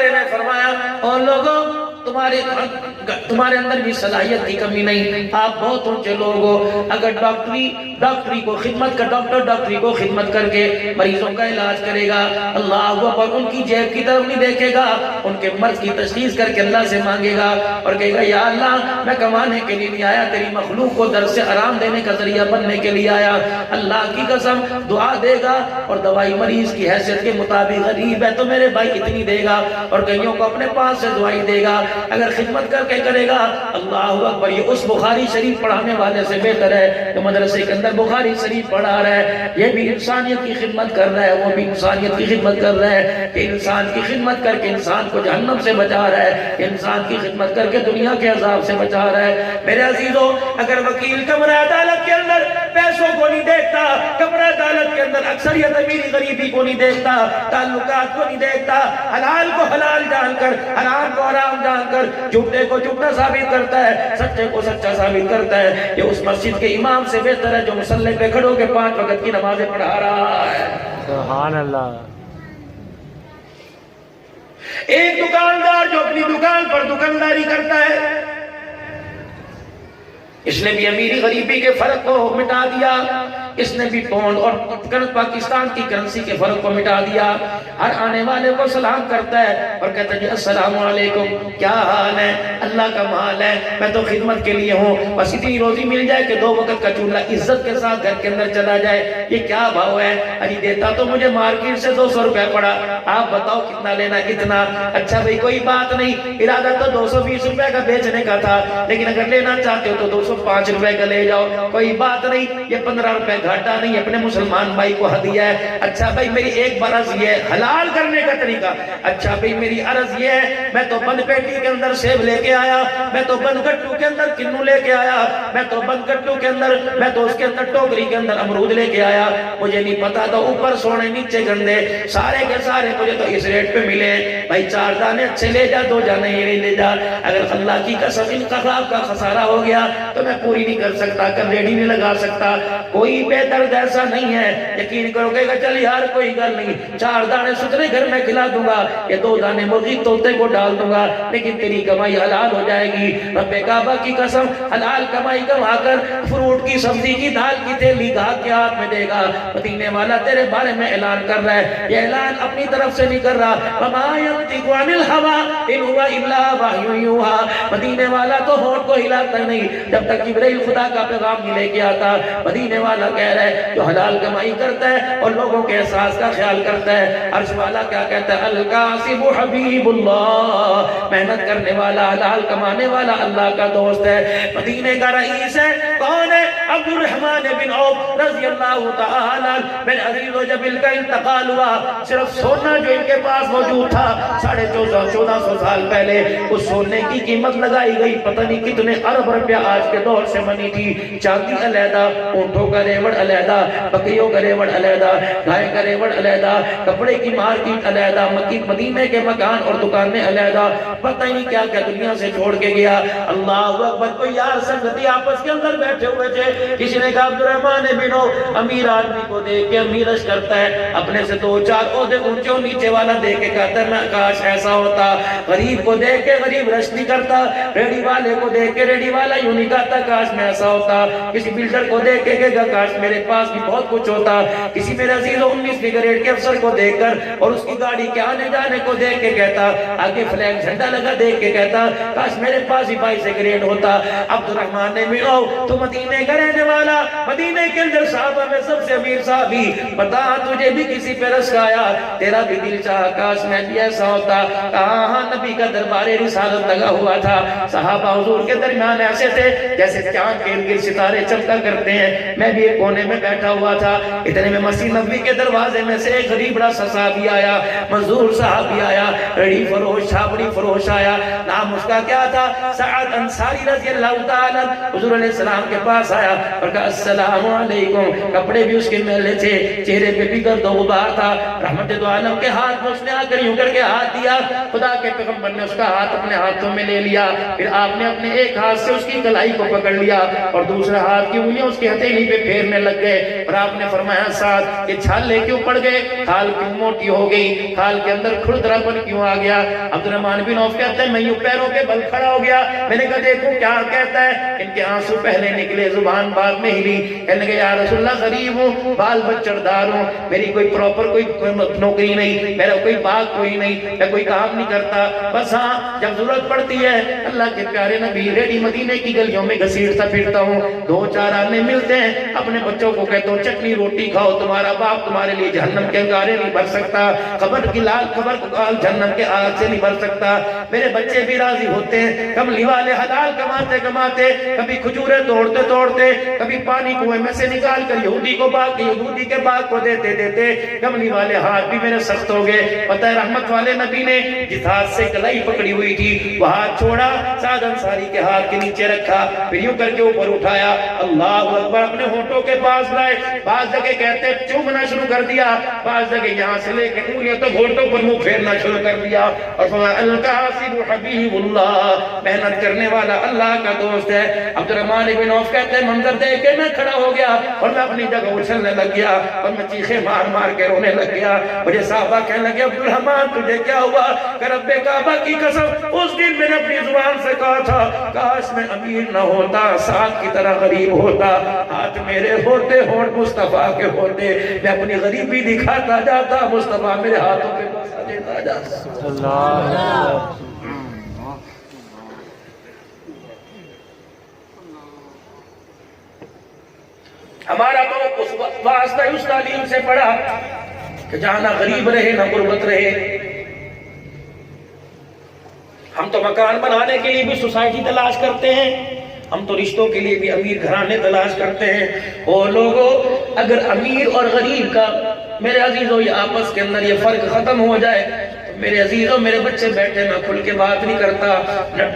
بارے میں فرمایا اور لوگوں تمہارے اندر بھی صلاحیت کی کمی نہیں، آپ بہت اونچے لوگ ہو۔ اگر ڈاکٹری کو خدمت کر ڈاکٹر ڈاکٹری کو خدمت کر کے مریضوں کا علاج کرے گا، اللہ اکبر، ان کی جیب کی طرف نہیں دیکھے گا، ان کے مرض کی تشخیص کر کے اللہ سے مانگے گا اور کہے گا یا اللہ میں کمانے کے لیے نہیں آیا، تیری مخلوق کو درد سے آرام دینے کا ذریعہ بننے کے لیے آیا۔ اللہ کی قسم دعا دے گا اور دوائی مریض کی حیثیت کے مطابق غریب ہے تو میرے بھائی اتنی دے گا، اور کئیوں کو اپنے پاس سے دوائی دے گا۔ اگر خدمت کر کے کرے گا، اللہ اکبر، یہ اس بخاری شریف پڑھانے والے سے بہتر ہے جو مدرسے کے اندر بخاری شریف پڑھا رہا ہے۔ یہ بھی انسانیت کی خدمت کر رہا ہے، وہ بھی انسانیت کی خدمت کر رہا ہے کہ انسان کی خدمت کر کے انسان کو جہنم سے بچا رہا ہے، انسان کی خدمت کر کے دنیا کے عذاب سے بچا رہا ہے۔ میرے عزیزوں، اگر وکیل کمرہ عدالت کے اندر پیسوں کو نہیں دیکھتا، کمرہ عدالت کے اندر اکثریت امیری غریبی کو نہیں دیکھتا، تعلقات کو نہیں دیکھتا، حلال کو حلال جان کر، حرام کو حرام جان کر، جھوٹے کو جھوٹا ثابت کرتا ہے، سچے کو سچا ثابت کرتا ہے، یہ اس مسجد کے امام سے بہتر ہے جو مصلی پہ کھڑو کے 5 وقت کی نمازیں پڑھا رہا ہے۔ سبحان اللہ۔ ایک دکاندار جو اپنی دکان پر دکانداری کرتا ہے، اس نے بھی امیری غریبی کے فرق کو مٹا دیا، اس نے بھی پونڈ اور پاکستان کی کرنسی کے فرق کو مٹا دیا۔ ہر آنے والے کو سلام کرتا ہے اور کہتا ہے جی السلام علیکم، کیا حال ہے؟ اللہ کا مال ہے، میں تو خدمت کے لیے ہوں، بس اتنی روزی مل جائے کہ 2 وقت کا چولہا عزت کے ساتھ گھر کے اندر چلا جائے۔ یہ کیا بھاؤ ہے؟ ارے دیتا تو مجھے مارکیٹ سے 200 روپے پڑا، آپ بتاؤ کتنا لینا؟ اتنا۔ اچھا بھئی کوئی بات نہیں، ارادہ تو 220 روپے کا بیچنے کا تھا، لیکن اگر لینا چاہتے ہو تو 205 روپے کا لے جاؤ، کوئی بات نہیں، یہ 15 روپے گھاٹا نہیں، اپنے مسلمان بھائی کو ہدیہ ہے۔ اچھا بھائی میری ایک بار عرض یہ ہے حلال کرنے کا طریقہ، اچھا بھئی میری عرض یہ ہے میں تو بند پیٹی کے اندر سیب لے کے آیا، میں تو بند گٹو کے اندر کنو لے کے آیا، میں تو بند گٹو کے اندر، میں تو اس کے اندر ٹوکری کے اندر امرود لے کے آیا، مجھے نہیں پتا تھا اوپر سونے نیچے گندے، سارے کے سارے مجھے تو اس ریٹ پہ ملے، بھائی 4 دانے اچھے لے جا، 2 دانے یہ لے جا۔ اگر اللہ کی قسم ان قراب کا خسارہ ہو گیا تو میں پوری نہیں کر سکتا، کر ریڈی نہیں لگا سکتا، کوئی بے درد ایسا نہیں ہے، یقین کرو کہ چل یار کوئی گل نہیں، 4 دانے سترے گھر میں کھلا دوں گا، یہ 2 دانے مرغی طوطے کو ڈال دوں گا، لیکن تیری کمائی حلال ہو جائے گی۔ رب کعبہ کی قسم حلال کمائی کما کر فروٹ کی سبزی کی دال کی تھیلی گاہک کے ہاتھ میں دے گا۔ مدینے والا تیرے بارے میں اعلان کر رہا ہے، یہ اعلان اپنی طرف سے نہیں کر رہا، وما ينطق عن الهوى ان هو الا وحی یوحى، مدینے والا تو ہونٹ کو ہلاتا نہیں جب تک جبرائیل خدا کا پیغام نہیں لے کے آتا۔ مدینے والا کہہ رہا ہے جو حلال کمائی کرتا ہے اور لوگوں کے احساس کا خیال کرتا ہے، عرش والا کیا کہتا ہے؟ الکاسب حبیب اللہ، محنت کرنے والا حلال کمانے والا اللہ کا دوست ہے۔ مدینے کا رئیس ہے کون ہے؟ عبد الرحمن بن عوف رضی اللہ تعالی بن عزیز و جبل کا انتقال ہوا، صرف سونا جو ان کے پاس موجود تھا 1450 سال پہلے، اس سونے کی قیمت لگائی گئی پتہ نہیں کتنے ارب روپیہ آج کے دور سے بنی تھی، چاندی علیحدہ، اونٹوں کا ریوڑ علیحدہ، بکریوں کا ریوڑ علیحدہ، گائے کا ریوڑ علیحدہ، کپڑے کی مارکیٹ علیحدہ، مدینے کے مکان اور دکانیں علیحدہ، پتہ ہی نہیں کیا کیا دنیا سے چھوڑ کے گیا۔ اللہ اکبر، کوئی یار سنگتی آپس کے اندر بیٹھے ہوئے تھے، کسی نے کہا عبد الرحمن بن عوف امیر آدمی کو دیکھ کے امیرش کرتا ہے، اپنے سے 2-4 عہدے اونچے نیچے والا دیکھ کے کہتا ہے میں کاش ایسا ہوتا، غریب کو دیکھ کے غریب رش نہیں کرتا، ریڈی والے کو دیکھ کے ریڈی والا یوں نہیں کہتا کاش میں ایسا ہوتا، کسی بلڈر کو دیکھ کے کہے گا کاش میرے پاس بھی بہت کچھ ہوتا، کسی میرے عزیز 19ویں گریڈ کے افسر کو دیکھ کر اور اس کی گاڑی کے آنے جانے کو دیکھ کے کہتا، آگے فلیگ جھنڈا لگا دیکھ کے کہتا کاش میرے پاس بھی 22 گریڈ ہوتا۔ عبد الرحمن بن عوف تو مدینے کا رہنے والا، مدینے کے اندر صحابہ میں سب سے امیر صحابی، بتا تجھے بھی کسی پہ رشک آیا، تیرا بھی دل چاہا کاش میں بھی ایسا ہوتا؟ کہاں ہاں نبی کا دربار رسالت لگا ہوا تھا، صحابہ حضور کے درمیان ایسے تھے جیسے چاند کے ارد ستارے چمکا کرتے ہیں، میں بھی ایک کونے میں بیٹھا ہوا تھا، اتنے میں مسیح نبی کے دروازے میں سے ایک غریب بڑا صحابی آیا، منظور صحابی آیا، ریڑھی فروش چھاپڑی فروش آیا، نام اس کا کیا تھا؟ سعد انصاری رضی اللہ تعالیٰ، حضور علیہ السلام کے پاس آیا اور کہا السلام علیکم، کپڑے بھی اس کے میلے تھے، چہرے پہ بھی گرد و غبار تھا، رحمت دو عالم کے ہاتھ میں اس نے آ کر یوں کر کے ہاتھ دیا، خدا کے پیغمبر نے اس کا ہاتھ اپنے ہاتھوں میں لے لیا، پھر آپ نے اپنے ایک ہاتھ سے اس کی کلائی کو پکڑ لیا اور دوسرا ہاتھ کی انگلیاں اس کی ہتھیلی پہ پھیرنے لگ گئے اور آپ نے فرمایا ساتھ یہ چھالے کیوں پڑ گئے, کھال کیوں موٹی ہو گئی, کھال کے اندر کھردرا پن کیوں آ گیا. عبد الرحمن بن عوف کہتے ہیں میں یوں پیروں کے بل کھڑا ہو گیا, میں نے کہا دیکھوں کیا کہتا ہے. ان کے آنسو پہلے نکلے, زبان بعد میں ہلی. کہنے لگے یا رسول اللہ غریب ہوں, بال بچڑدار ہوں, میری کوئی پراپر کوئی نوکری نہیں, میرا کوئی باغ کوئی نہیں, میں کوئی کام نہیں کرتا, بس ہاں جب ضرورت پڑتی ہے اللہ کے پیارے نبی ریڈی مدینے کی گلیوں میں گھسیٹتا پھرتا ہوں, دو چار آنے ملتے ہیں, اپنے بچوں کو کہتا ہوں چٹنی روٹی کھاؤ, تمہارا باپ تمہارے لیے جہنم کے انگارے نہیں بھر سکتا, قبر کی لال قبر جہنم کے آگ سے نہیں بھر سکتا. میرے بچے بھی راضی ہوتے ہیں, کملی والے حلال کماتے کماتے کبھی کھجورے توڑتے توڑتے کبھی پانی کنویں میں سے نکال کر یہودی کو باغ یہودی کے باغ کو دیتے دیتے کملی والے ہاتھ بھی میرے سخت ہو گئے. پتہ ہے رحمت والے نبی نے جس ہاتھ سے کلائی پکڑی ہوئی تھی وہ ہاتھ چھوڑا, سعد انصاری کے ہاتھ کے نیچے رکھا, پھر یوں کر کے اوپر اٹھایا, اللہ اکبر اپنے ہونٹوں کے پاس لائے. بعض جگہ کہتے چومنا شروع کر دیا, بعض جگہ یہاں سے لے کے انگلیاں تو ہونٹوں پر منہ پھیرنا شروع کر دیا اور فرمایا القاسم حبیب اللہ, محنت کرنے والا اللہ کا دوست ہے. عبد الرحمن بن عوف کہتے ہیں منظر دیکھ کے میں کھڑا ہو گیا اور میں اپنی جگہ اچھلنے لگ گیا اور میں چیخیں مار مار کے رونے لگ گیا. مجھے صحابہ کہنے لگے عبد الرحمن تجھے کیا ہوا؟ کہ رب کعبہ کی قسم اس دن میں نے اپنی زبان سے کہا تھا کاش میں امیر نہ ہوتا, سعد کی طرح غریب ہوتا, ہاتھ میرے ہوتے ہونٹ مصطفیٰ کے ہوتے, میں اپنی غریبی دکھاتا جاتا, مصطفیٰ میرے ہاتھوں پہ بسا دیتا جاتا. اللہ ہمارا تو اس واسطہ اس تعلیم سے پڑھا کہ جہاں نہ غریب رہے نہ غربت رہے. ہم تو مکان بنانے کے لیے بھی سوسائٹی تلاش کرتے ہیں, ہم تو رشتوں کے لیے بھی امیر گھرانے تلاش کرتے ہیں. او لوگوں, اگر امیر اور غریب کا میرے عزیزوں یہ آپس کے اندر یہ فرق ختم ہو جائے, میرے عزیزوں میرے بچے بیٹھے نہ کھل کے بات نہیں کرتا,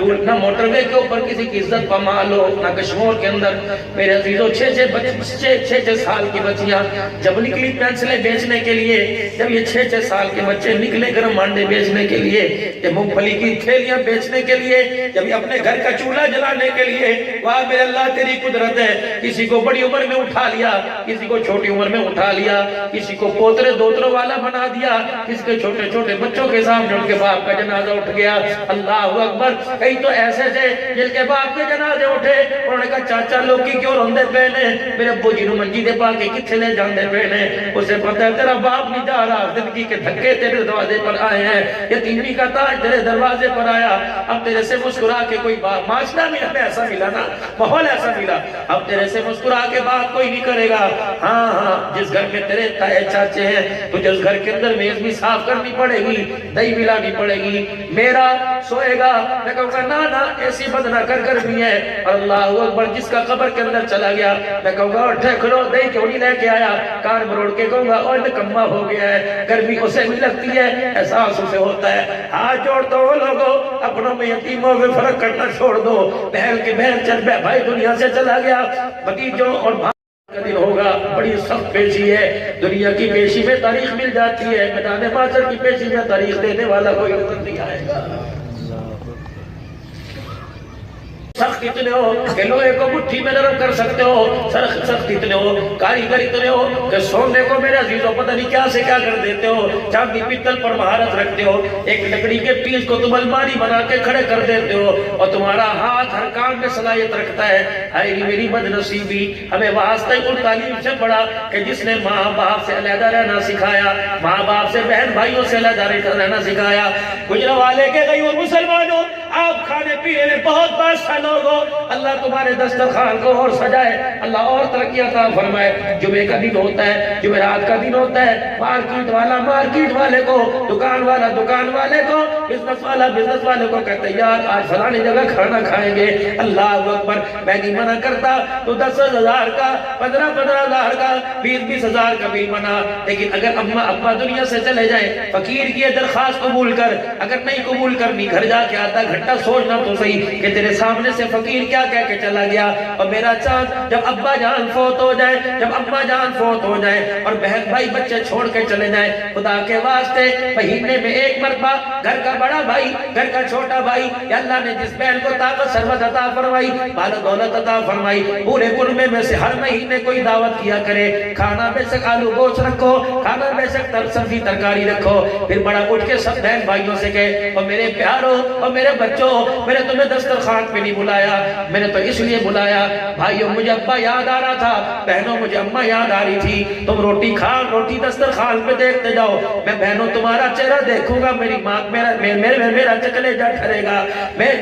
نہ موٹر وے کے اوپر کسی کی عزت پامال ہو, نہ کشمور کے اندر میرے عزیزوں 6 سال کی بچیاں جب نکلی پینسلیں بیچنے کے لیے, جب یہ 6 سال کے بچے نکلے گرم انڈے بیچنے کے لیے, یہ مونگ پھلی کی تھیلیاں بیچنے کے لیے, جب یہ اپنے گھر کا چولہا جلانے کے لیے, واہ میرے اللہ تیری قدرت ہے. کسی کو بڑی عمر میں اٹھا لیا, کسی کو چھوٹی عمر میں اٹھا لیا, کسی کو پوترے دوتروں والا بنا دیا, کسی کے چھوٹے چھوٹے بچوں کے سامنے ان کے باپ کا جنازہ اٹھ گیا. اللہ اکبر. کئی تو ایسے تھے جن کے باپ کے جنازے اٹھے, انہوں نے کہا چاچا لوگ کی کیوں روندے پہنے, میرے ابو جی نو منجی دے پا کے کتنے لے جاندے پہنے, اسے پتہ ہے تیرا باپ نہیں جا رہا, زندگی کے دھکے تیرے دروازے پر آئے ہیں, یتیمی کا تاج تیرے دروازے پر آیا, اب تیرے سے مسکرا کے کوئی بات, معاشرہ میں ہمیں ایسا ملا نا, ماحول ایسا ملا, اب تیرے سے مسکرا کے بات کوئی نہیں کرے گا. ہاں ہاں جس گھر میں تیرے تائے چاچے ہیں تجھے اس گھر کے اندر میز بھی صاف کرنی پڑے گی, دہی ملانی پڑے گی. میرا سوئے گا, میں کہوں گا نا ایسی بد نہ کر بھی ہے. اور اللہ اکبر جس کا قبر کے اندر چلا گیا, میں کہوں گا اٹھے کھلو دہی کیوں نہیں لے کے آیا, کان مروڑ کے کہوں گا اور نکما ہو گیا ہے, گرمی اسے بھی لگتی ہے, احساس اسے ہوتا ہے. ہاتھ جوڑ دو لوگوں, اپنوں میں یتیموں میں فرق کرنا چھوڑ دو. بہن کے بہن چل بھائی دنیا سے چلا گیا, بھتیجوں اور کا دن ہوگا, بڑی سخت پیشی ہے. دنیا کی پیشی میں تاریخ مل جاتی ہے, میدان معاشر کی پیشی میں تاریخ دینے والا کوئی نظر نہیں آئے گا. سخت اتنے ہو کہ لوہے کو مٹھی میں نرم کر سکتے ہو, سخت اتنے ہو, کاریگر اتنے ہو کہ سونے کو میرے عزیزوں پتہ نہیں کیا سے کیا کر دیتے ہو, چاندی پیتل پر مہارت رکھتے ہو, ایک لکڑی کے پیس کو تم الماری بنا کے کھڑے کر دیتے ہو, اور تمہارا ہاتھ ہر کام میں صلاحیت رکھتا ہے. ہائے میری بد نصیبی, ہمیں واسطہ ان تعلیم سے پڑھا کہ جس نے ماں باپ سے علیحدہ رہنا سکھایا, ماں باپ سے بہن بھائیوں سے علیحدہ رہنا سکھایا. گجرا والے کے گئی اور مسلمانوں, آپ کھانے پینے میں بہت بادشاہ لوگ ہو, اللہ تمہارے دسترخوان کو اور سجائے, اللہ اور ترقی عطا فرمائے. جمعے کا دن ہوتا ہے, جمعرات کا دن ہوتا ہے, مارکیٹ والا مارکیٹ والے کو, دکان والا دکان والے کو, بزنس والا بزنس والے کو کہتے ہیں یار آج فلانی جگہ کھانا کھائیں گے. اللہ اکبر. میں نہیں منع کرتا تو 10,000 کا 15,000 کا 20,000 کا بھی منع, لیکن اگر اماں ابا دنیا سے چلے جائیں, فقیر کی درخواست قبول کر, اگر نہیں قبول کرنی گھر جا کے آتا گھٹا گھنٹہ سوچنا تو صحیح کہ تیرے سامنے سے فقیر کیا کہہ کے چلا گیا. اور میرا چاند جب ابا جان فوت ہو جائے, جب اما جان فوت ہو جائے اور بہن بھائی بچے چھوڑ کے چلے جائیں, خدا کے واسطے مہینے میں ایک مرتبہ گھر کا بڑا بھائی, گھر کا چھوٹا بھائی, یا اللہ نے جس بہن کو طاقت ثروت عطا فرمائی, مال دولت عطا فرمائی, پورے کنبے میں سے ہر مہینے کوئی دعوت کیا کرے. کھانا بے شک آلو گوشت رکھو, کھانا بے شک سبزی ترکاری رکھو. پھر بڑا اٹھ کے سب بہن بھائیوں سے کہے, اور میرے پیاروں اور میرے بچوں, میں نے تمہیں دسترخوان پہ نہیں بلایا, میں نے تو اس لیے بلایا بھائیوں مجھے ابا یاد آ رہا تھا, بہنوں مجھے اما یاد آ رہی تھی. تم روٹی کھا, روٹی دسترخوان پہ دیکھتے جاؤ, میں بہنوں تمہارا چہرہ دیکھوں گا, میری ماں میرا کلیجہ ٹھرے گا,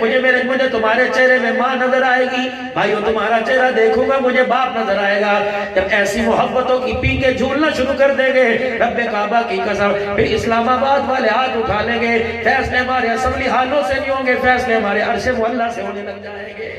مجھے تمہارے چہرے میں ماں نظر آئے گی, بھائیوں تمہارا چہرہ دیکھوں گا, مجھے باپ نظر آئے گا. جب ایسی محبتوں کی پی کے جھولنا شروع کر دیں گے, رب کعبہ کی قسم, پھر اسلام آباد والے ہاتھ اٹھا لیں گے, فیصلے ہمارے اسمبلی ہالوں سے نہیں ہوں گے, فیصلے ہمارے عرش معلیٰ سے ہونے لگ جائیں گے.